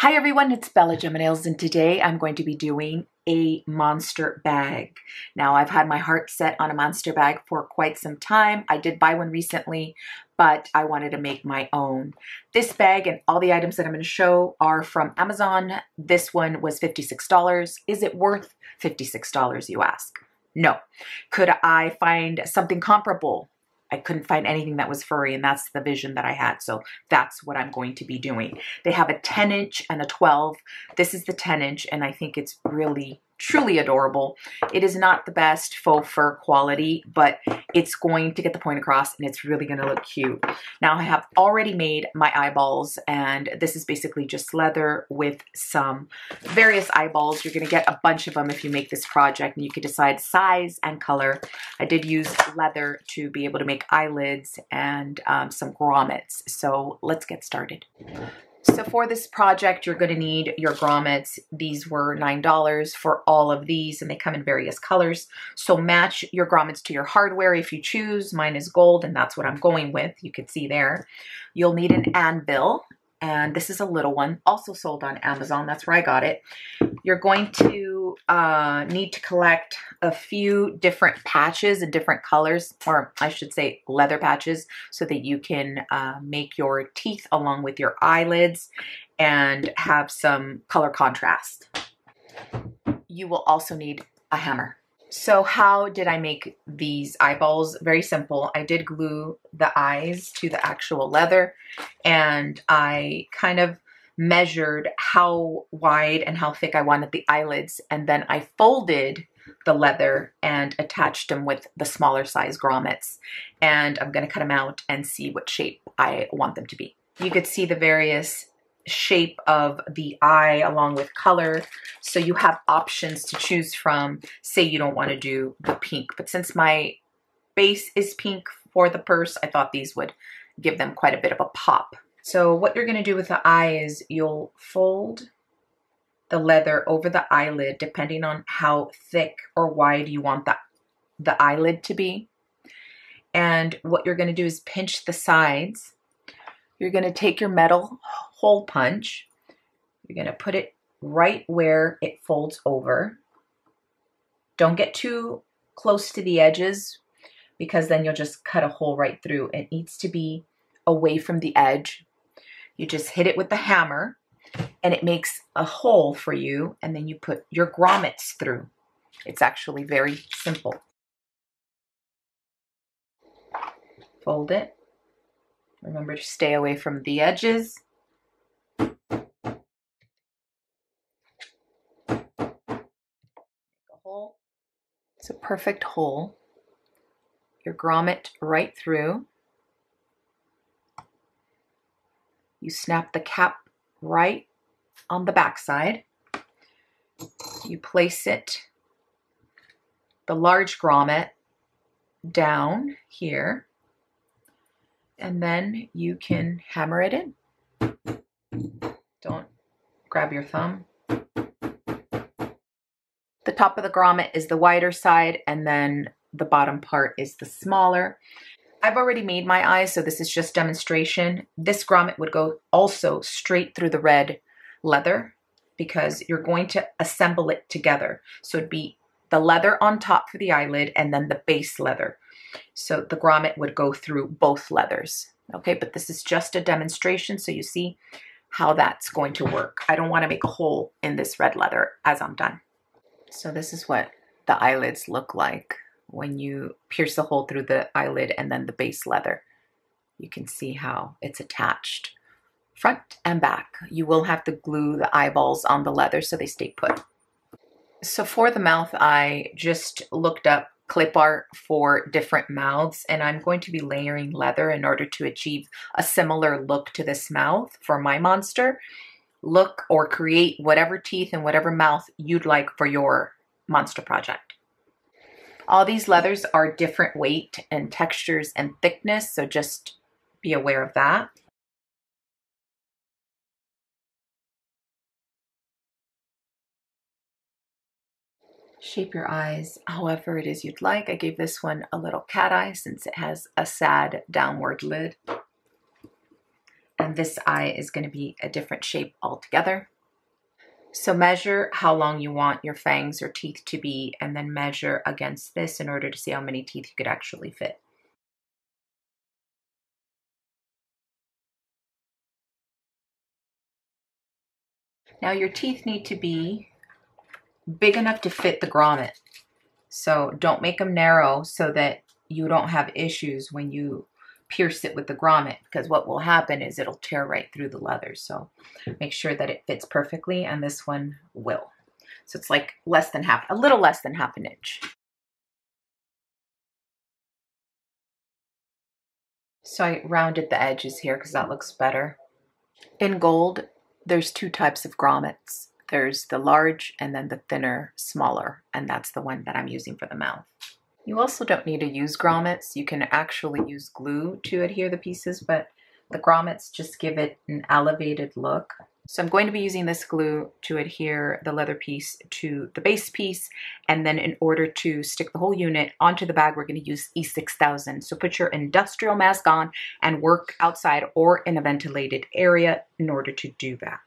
Hi everyone, it's BellaGemaNails, and today I'm going to be doing a monster bag. Now, I've had my heart set on a monster bag for quite some time. I did buy one recently, but I wanted to make my own. This bag and all the items that I'm going to show are from Amazon. This one was $56. Is it worth $56, you ask? No. Could I find something comparable? I couldn't find anything that was furry, and that's the vision that I had. So that's what I'm going to be doing. They have a 10-inch and a 12. This is the 10-inch, and I think it's really, truly adorable. It is not the best faux fur quality, but it's going to get the point across, and it's really going to look cute. Now, I have already made my eyeballs, and this is basically just leather with some various eyeballs. You're going to get a bunch of them if you make this project, and you can decide size and color. I did use leather to be able to make eyelids and some grommets. So let's get started. So for this project, you're going to need your grommets. These were $9 for all of these, and they come in various colors. So match your grommets to your hardware if you choose. Mine is gold, and that's what I'm going with. You can see there. You'll need an anvil, and this is a little one, also sold on Amazon. That's where I got it. You're going to need to collect a few different patches in different colors, or I should say leather patches, so that you can make your teeth along with your eyelids and have some color contrast. You will also need a hammer. So how did I make these eyeballs? Very simple. I did glue the eyes to the actual leather, and I kind of measured how wide and how thick I wanted the eyelids, and then I folded the leather and attached them with the smaller size grommets. And I'm going to cut them out and see what shape I want them to be. You could see the various shape of the eye along with color, so you have options to choose from. Say you don't want to do the pink, but since my base is pink for the purse, I thought these would give them quite a bit of a pop. So what you're going to do with the eye is you'll fold the leather over the eyelid depending on how thick or wide you want the eyelid to be. And what you're going to do is pinch the sides. You're going to take your metal hole punch. You're going to put it right where it folds over. Don't get too close to the edges, because then you'll just cut a hole right through. It needs to be away from the edge. You just hit it with the hammer, and it makes a hole for you, and then you put your grommets through. It's actually very simple. Fold it. Remember to stay away from the edges. Make a hole. It's a perfect hole. Your grommet right through. You snap the cap right on the back side. You place it, the large grommet, down here, and then you can hammer it in. Don't grab your thumb. The top of the grommet is the wider side, and then the bottom part is the smaller. I've already made my eyes, so this is just demonstration. This grommet would go also straight through the red leather, because you're going to assemble it together. So it'd be the leather on top for the eyelid and then the base leather. So the grommet would go through both leathers. Okay, but this is just a demonstration, so you see how that's going to work. I don't want to make a hole in this red leather as I'm done. So this is what the eyelids look like when you pierce the hole through the eyelid and then the base leather. You can see how it's attached front and back. You will have to glue the eyeballs on the leather so they stay put. So for the mouth, I just looked up clip art for different mouths, and I'm going to be layering leather in order to achieve a similar look to this mouth for my monster. Look or create whatever teeth and whatever mouth you'd like for your monster project. All these leathers are different weight and textures and thickness, so just be aware of that. Shape your eyes however it is you'd like. I gave this one a little cat eye since it has a sad downward lid. And and this eye is going to be a different shape altogether. So measure how long you want your fangs or teeth to be, and then measure against this in order to see how many teeth you could actually fit. Now your teeth need to be big enough to fit the grommet. So don't make them narrow so that you don't have issues when you pierce it with the grommet, because what will happen is it'll tear right through the leather. So make sure that it fits perfectly, and this one will. So it's like a little less than half an inch. So I rounded the edges here because that looks better. In gold, there's two types of grommets. There's the large and then the thinner, smaller, and that's the one that I'm using for the mouth. You also don't need to use grommets. You can actually use glue to adhere the pieces, but the grommets just give it an elevated look. So I'm going to be using this glue to adhere the leather piece to the base piece, and then in order to stick the whole unit onto the bag, we're going to use E6000. So put your industrial mask on and work outside or in a ventilated area in order to do that.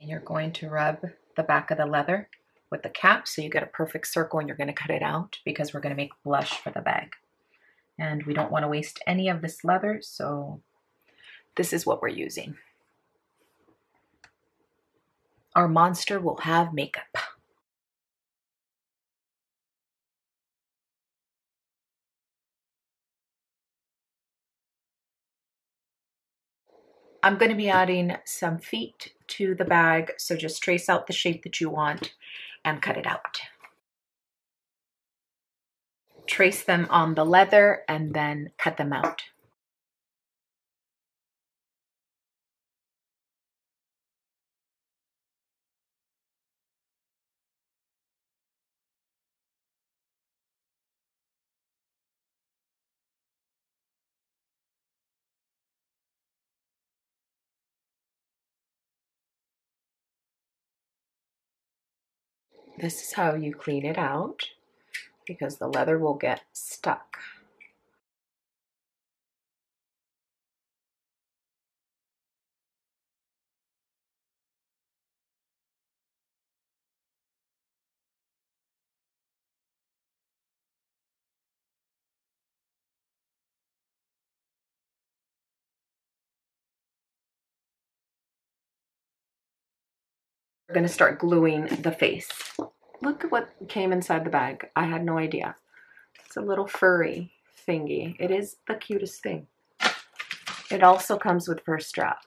And you're going to rub the back of the leather with the cap so you get a perfect circle, and you're going to cut it out because we're going to make blush for the bag. And we don't want to waste any of this leather, so this is what we're using. Our monster will have makeup. I'm going to be adding some feet to the bag, so just trace out the shape that you want and cut it out. Trace them on the leather and then cut them out. This is how you clean it out, because the leather will get stuck. We're going to start gluing the face. Look at what came inside the bag. I had no idea. It's a little furry thingy. It is the cutest thing. It also comes with purse strap.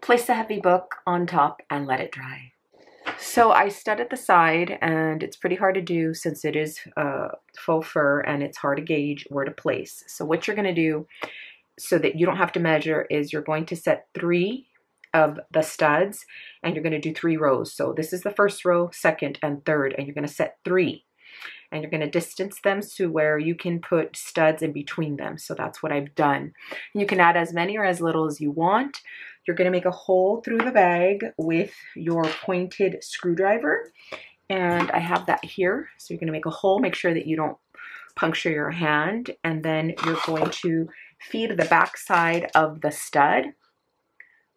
Place a heavy book on top and let it dry. So I studded the side, and it's pretty hard to do since it is faux fur and it's hard to gauge where to place. So what you're going to do so that you don't have to measure is you're going to set 3 of the studs, and you're going to do 3 rows. So this is the first row, second, and third, and you're going to set 3. And you're going to distance them to where you can put studs in between them. So that's what I've done. You can add as many or as little as you want. You're going to make a hole through the bag with your pointed screwdriver. And I have that here. So you're going to make a hole. Make sure that you don't puncture your hand. And then you're going to feed the back side of the stud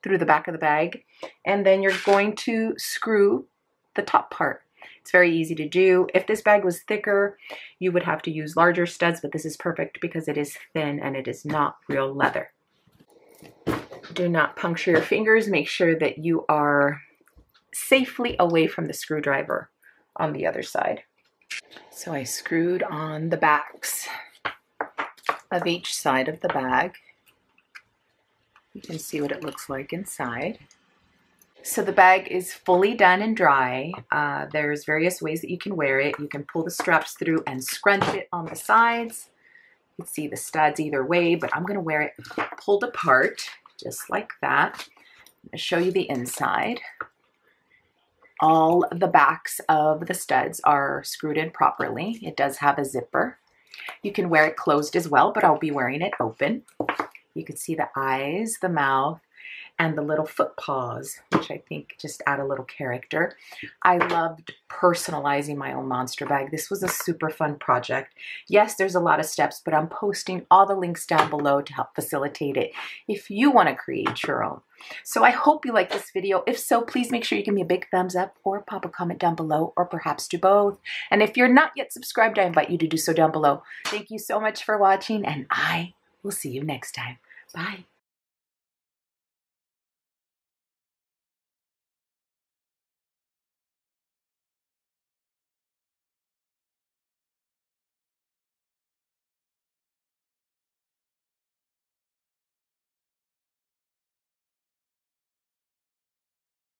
through the back of the bag. And then you're going to screw the top part. It's very easy to do. If this bag was thicker, you would have to use larger studs, but this is perfect because it is thin and it is not real leather. Do not puncture your fingers. Make sure that you are safely away from the screwdriver on the other side. So I screwed on the backs of each side of the bag. You can see what it looks like inside. So the bag is fully done and dry. There's various ways that you can wear it. You can pull the straps through and scrunch it on the sides. You can see the studs either way, but I'm going to wear it pulled apart just like that. I'm going to show you the inside. All the backs of the studs are screwed in properly. It does have a zipper. You can wear it closed as well, but I'll be wearing it open. You can see the eyes, the mouth, and the little foot paws, which I think just add a little character. I loved personalizing my own monster bag. This was a super fun project. Yes, there's a lot of steps, but I'm posting all the links down below to help facilitate it if you want to create your own. So I hope you like this video. If so, please make sure you give me a big thumbs up or pop a comment down below, or perhaps do both. And if you're not yet subscribed, I invite you to do so down below. Thank you so much for watching, and I will see you next time. Bye.